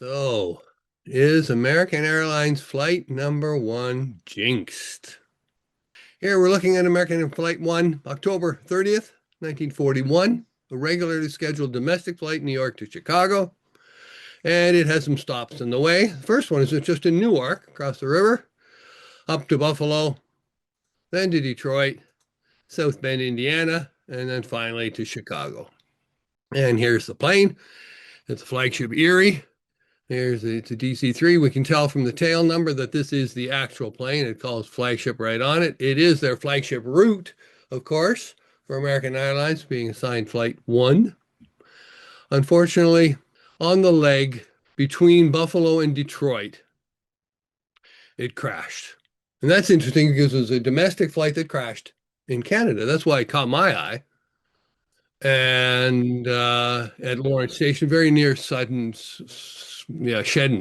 So, is American Airlines Flight number one jinxed? Here we're looking at American Flight 1, October 30th, 1941, a regularly scheduled domestic flight New York to Chicago. And it has some stops in the way. The first one is just in Newark, across the river, up to Buffalo, then to Detroit, South Bend, Indiana, and then finally to Chicago. And here's the plane. It's a flagship Erie. It's a DC-3. We can tell from the tail number that this is the actual plane. It calls flagship right on it. It is their flagship route, of course, for American Airlines, being assigned Flight 1. Unfortunately, on the leg between Buffalo and Detroit, it crashed. And that's interesting because it was a domestic flight that crashed in Canada. That's why it caught my eye. And at Lawrence Station, very near Shedden,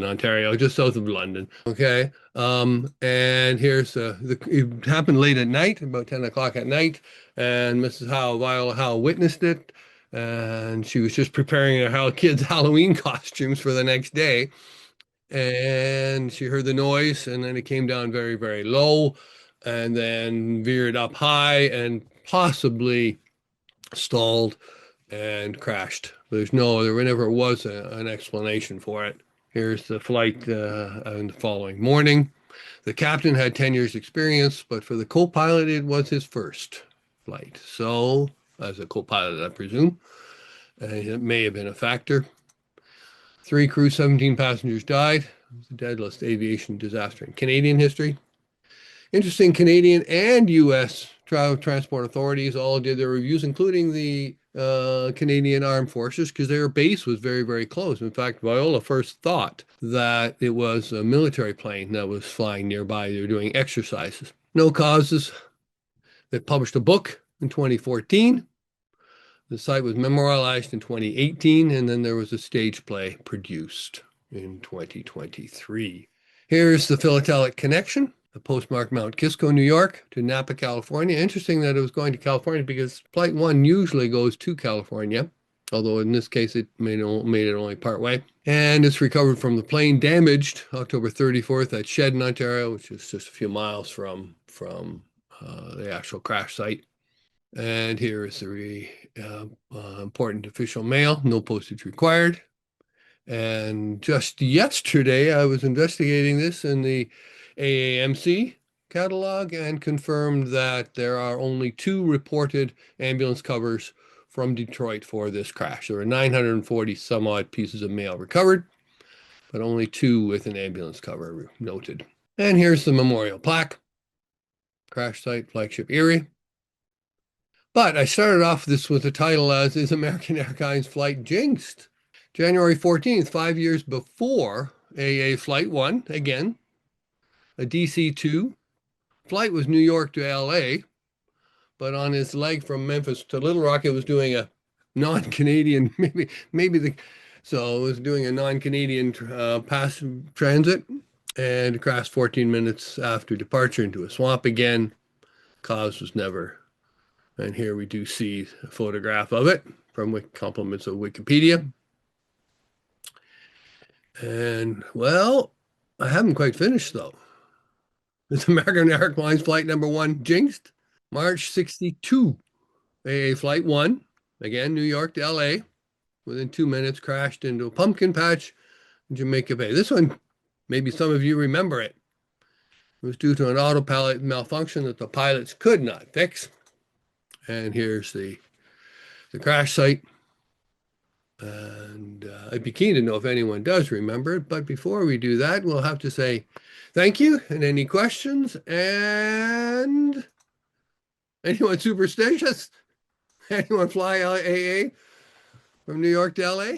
Ontario, just south of London. Okay. And here's it happened late at night, about 10 o'clock at night, and Mrs. Howe, Viola Howe, witnessed it, and she was just preparing her kids' Halloween costumes for the next day, and she heard the noise, and then it came down very, very low, and then veered up high, and possibly stalled and crashed. There never was an explanation for it. Here's the flight on the following morning. The captain had 10 years experience, but for the co-pilot, it was his first flight. So, as a co-pilot, I presume, it may have been a factor. 3 crew, 17 passengers died. It was the deadliest aviation disaster in Canadian history. Interesting, Canadian and U.S. transport authorities all did their reviews, including the Canadian Armed Forces, because their base was very, very close. In fact, Viola first thought that it was a military plane that was flying nearby. They were doing exercises. No causes. They published a book in 2014. The site was memorialized in 2018, and then there was a stage play produced in 2023. Here's the philatelic connection. The postmark Mount Kisco, New York to Napa, California. Interesting that it was going to California because Flight 1 usually goes to California, although in this case it made it only part way. And it's recovered from the plane damaged October 34th at Shedden, Ontario, which is just a few miles from the actual crash site. And here is the important official mail, no postage required. And just yesterday, I was investigating this in the AAMC catalog and confirmed that there are only 2 reported ambulance covers from Detroit for this crash. There were 940 some odd pieces of mail recovered, but only 2 with an ambulance cover noted. And here's the memorial plaque. Crash site, flagship Erie. But I started off this with the title as Is American Airlines Flight Jinxed? January 14th, 5 years before AA Flight 1, again, a DC-2. Flight was New York to LA, but on its leg from Memphis to Little Rock, it was doing a non-Canadian, so it was doing a non-Canadian transit, and it crashed 14 minutes after departure into a swamp again. Cause was never. And here we do see a photograph of it from compliments of Wikipedia. And, well, I haven't quite finished, though. It's American Airlines Flight number 1 jinxed. March 62, AA Flight 1, again, New York to LA. Within 2 minutes, crashed into a pumpkin patch in Jamaica Bay. This one, maybe some of you remember it. It was due to an autopilot malfunction that the pilots could not fix. And here's the crash site. And I'd be keen to know if anyone does remember it. But before we do that, we'll have to say thank you and any questions. And anyone superstitious? Anyone fly AA from New York to LA?